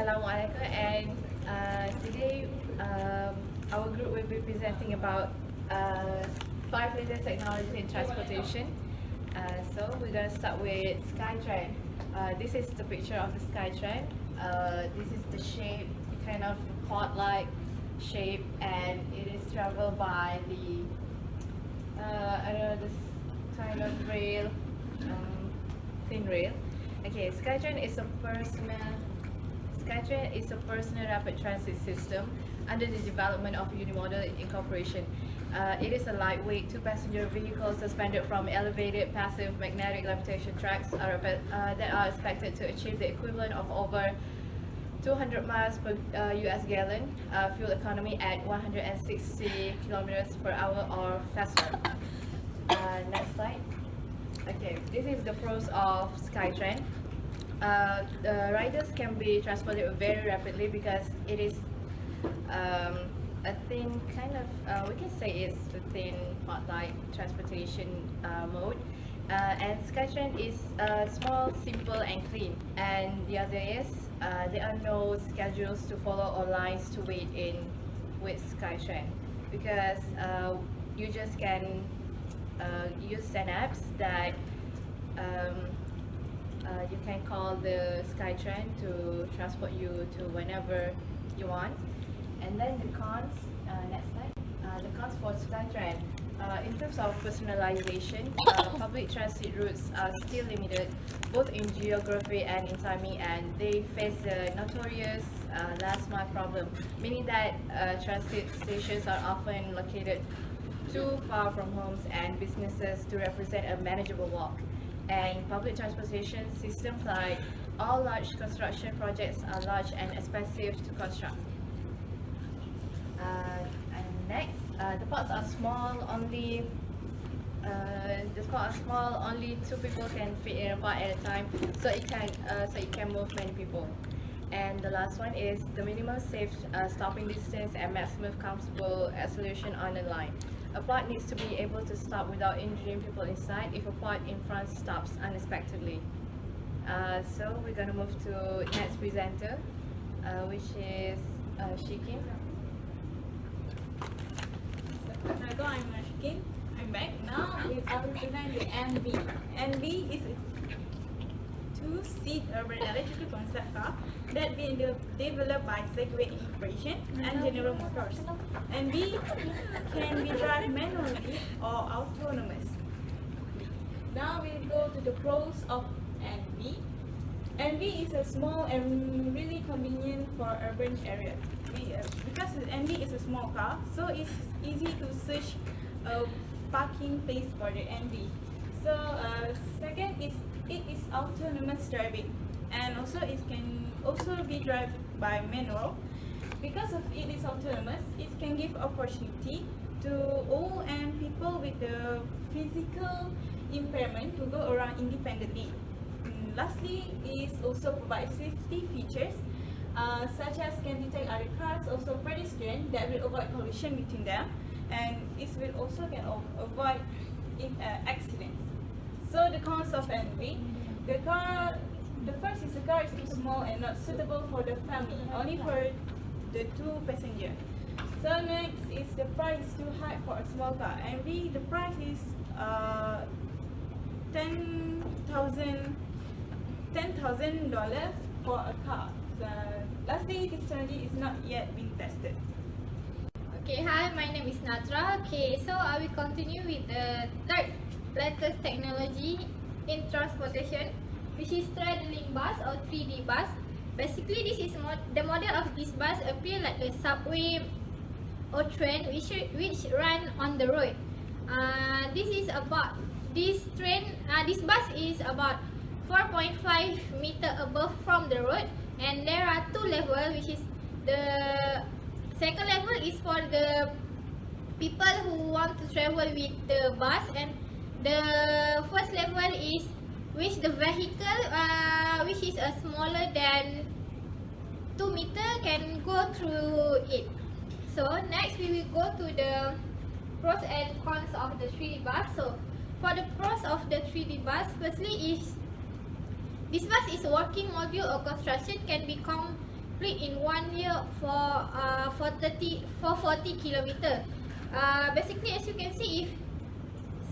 Assalamualaikum, and today our group will be presenting about 5 latest technologies in transportation. So we're gonna start with Skytrain. This is the picture of the Skytrain. This is the shape, kind of pod-like shape, and it is traveled by the I don't know, this kind of rail, thin rail. Okay, Skytrain is a personal rapid transit system under the development of Unimodal Incorporation. It is a lightweight two-passenger vehicle suspended from elevated passive magnetic levitation tracks that are expected to achieve the equivalent of over 200 miles per US gallon fuel economy at 160 kilometers per hour or faster. Next slide. Okay, this is the pros of Skytrain. The riders can be transported very rapidly because it is a thin kind of, we can say it's a thin pod-like transportation mode. And Skytrain is small, simple and clean. And the other is there are no schedules to follow or lines to wait in with Skytrain, because you just can use Synapse that you can call the Skytrain to transport you to whenever you want. And then the cons, next slide. The cons for Skytrain. In terms of personalization, public transit routes are still limited both in geography and in timing, and they face the notorious last mile problem, meaning that transit stations are often located too far from homes and businesses to represent a manageable walk. And public transportation systems, like all large construction projects, are large and expensive to construct. And next, the pods are small. Only Only 2 people can fit in a pod at a time, so it can move many people. And the last one is the minimum safe stopping distance and maximum comfortable acceleration on the line. A pod needs to be able to stop without injuring people inside if a pod in front stops unexpectedly. So we're gonna move to next presenter, which is Shikin. Hello, I'm Shikin. I'm back. Now I will present the NV. NV is a two-seat urban electric concept car that being developed by Segway Incorporation and General Motors. NV can be driven manually or autonomous. Now we'll go to the pros of NV. NV is a small and really convenient for urban areas. Because NV is a small car, so it's easy to search a parking place for the NV. So second is it is autonomous driving, and also it can also be driven by manual. Because of it is autonomous, it can give opportunity to all and people with the physical impairment to go around independently. Lastly, it also provides safety features such as can detect other cars, also pedestrians, that will avoid collision between them, and it will also can avoid accidents. So the cons of NV, the first is the car is too small and not suitable for the family, only for the 2 passengers. So next is the price is too high for a small car. NV, the price is $10,000 for a car. Lastly, this technology is not yet been tested. Okay, hi, my name is Natra. Okay, so I will continue with the third latest technology in transportation, which is straddling bus or 3D bus. Basically, this is the model of this bus appear like a subway or train which run on the road. This bus is about 4.5 meter above from the road, and there are 2 levels, which is the second level is for the people who want to travel with the bus, and the first level is which the vehicle which is smaller than 2 meter can go through it. So next we will go to the pros and cons of the 3D bus. So for the pros of the 3D bus, firstly is this bus is a working module or construction can become complete in 1 year for 40 kilometer. Basically, as you can see, if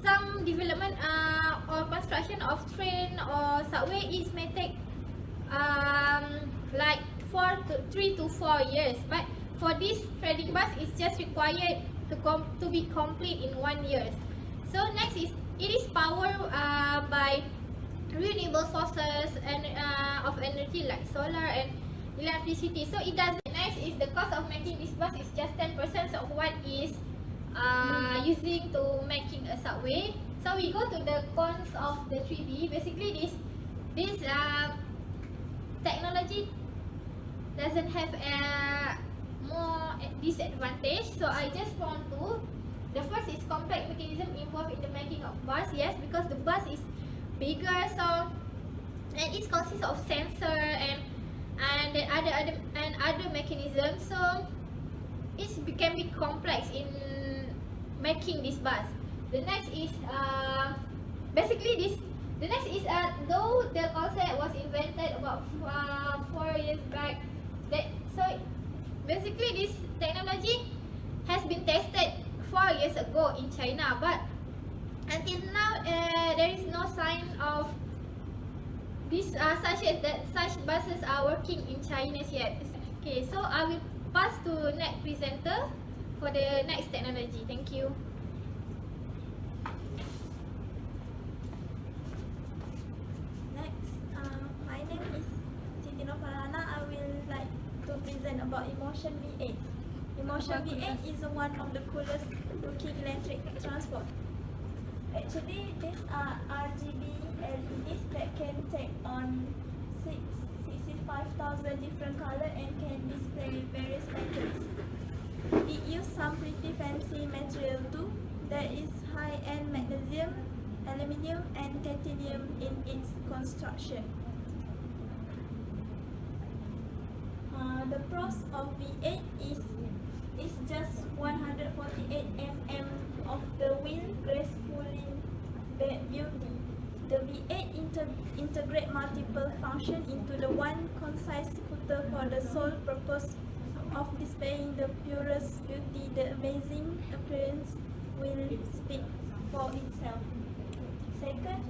some development or construction of train or subway is may take like 3 to 4 years, but for this trading bus it's just required to be complete in 1 year. So next is it is powered by renewable sources and of energy like solar and electricity. So it doesn't. Next is the cost of making this bus is just 10% of what is using to making a subway. So we go to the cons of the 3B. Basically, this technology doesn't have more disadvantage. So I just want to. The first is complex mechanism involved in the making of bus. Yes, because the bus is bigger, so and it consists of sensor and other mechanisms. So it can be complex in making this bus. The next is the next is though the concept was invented about 4 years back. So basically this technology has been tested 4 years ago in China, but until now there is no sign of this such buses are working in China yet. Okay, so I will pass to next presenter for the next technology. Thank you. Next, my name is Siti Nofarana. I will like to present about Emotion V8. Emotion V8 is one of the coolest looking electric transport. Actually, these are RGB LEDs that can take on 65,000 different colors and can display various patterns. It uses some pretty fancy material too. There is high-end magnesium, aluminium and titanium in its construction. The pros of V8 is just 148 mm of the wheel gracefully beauty. The V8 integrate multiple functions into the one concise scooter for the sole purpose of displaying the purest beauty. The amazing appearance will speak for itself. Second,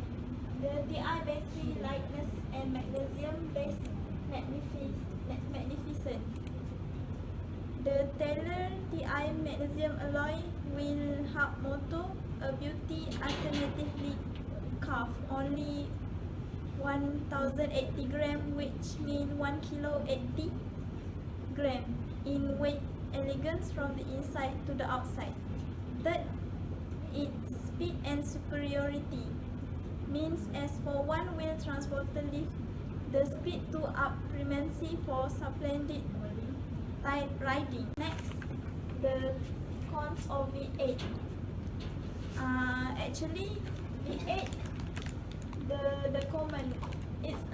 the DI battery lightness and magnesium base magnificent. The Taylor DI magnesium alloy will help motor a beauty alternatively carved only 1080 gram, which means 1 kilo 80 gram in weight, elegance from the inside to the outside. Third, its speed and superiority means as for one wheel transporter lift the speed to up primacy for splendid riding. Next, the cons of V8. Actually, V8 the common it's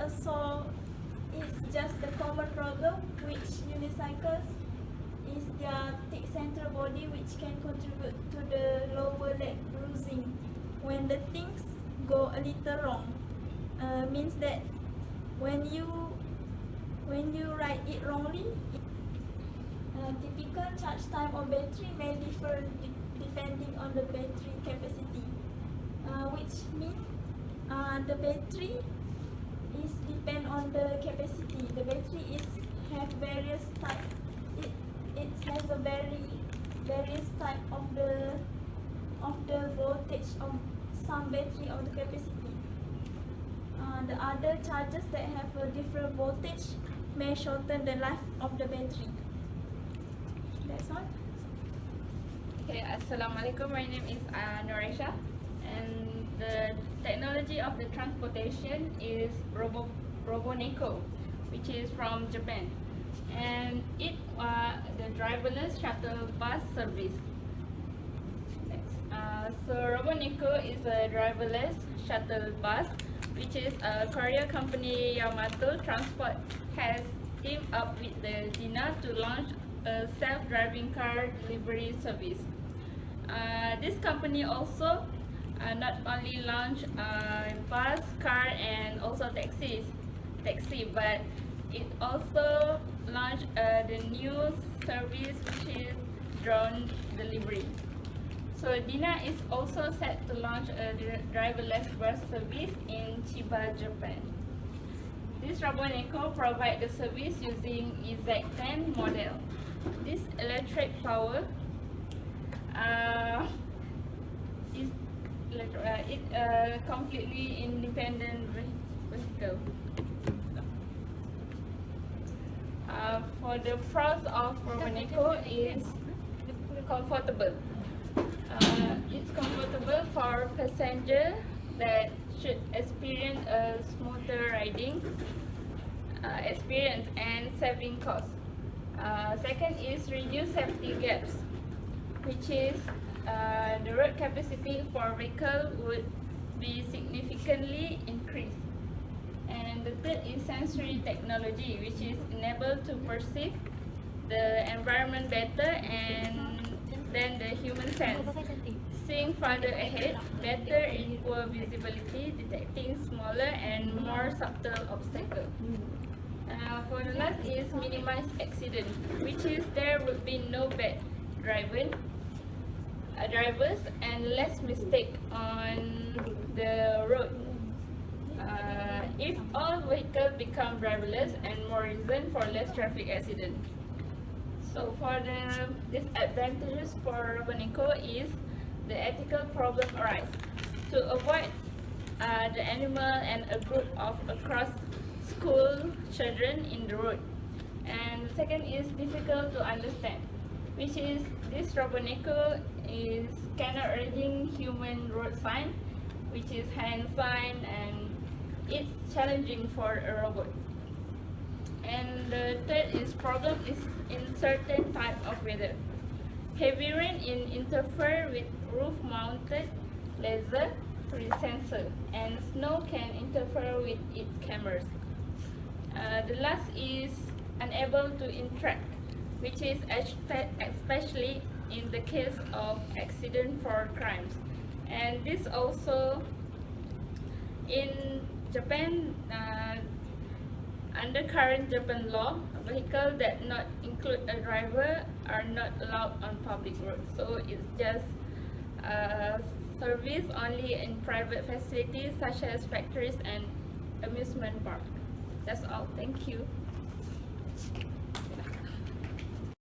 just the common problem which unicycles is their thick center body, which can contribute to the lower leg bruising when the things go a little wrong. Means that when you ride it wrongly, typical charge time of battery may differ depending on the battery capacity, which means the battery is depend on the capacity. The battery have various type. It has a various type of the voltage of some battery of the capacity. The other chargers that have a different voltage may shorten the life of the battery. That's all. Okay, Assalamualaikum. My name is Noresha, and the technology of the transportation is Robonico, which is from Japan, and it the driverless shuttle bus service. Next, so Robonico is a driverless shuttle bus, which is a Korean company Yamato Transport has teamed up with the DINA to launch a self-driving car delivery service. This company also not only launch bus, car, and also taxi, but it also launched the new service which is drone delivery. So Dina is also set to launch a driverless bus service in Chiba, Japan. This Roboneko provides the service using EZ10 model. This electric power is completely independent vehicle. For the pros of Roboneko is comfortable. It's comfortable for passengers that should experience a smoother riding experience and saving costs. Second is reduce safety gaps, which is the road capacity for vehicle would be significantly increased. And the third is sensory technology, which is enabled to perceive the environment better than the human sense. Seeing farther ahead, better equal visibility, detecting smaller and more subtle obstacles. For the last is minimize accident, which is there would be no bad drivers and less mistake on the road. If all vehicles become driverless and more reason for less traffic accident. So for the disadvantages for Roboneko is the ethical problem arise to avoid the animal and a group of across school children in the road. And the second is difficult to understand, which is this Roboneko is cannot reading human road sign, which is hand sign, and it's challenging for a robot. And the third is problem is in certain type of weather. Heavy rain interfere with roof-mounted laser sensor, and snow can interfere with its cameras. The last is unable to interact, which is especially in the case of accident for crimes. And this also in Japan, under current Japan law, vehicles that not include a driver are not allowed on public roads. So it's just service only in private facilities such as factories and amusement park. That's all. Thank you.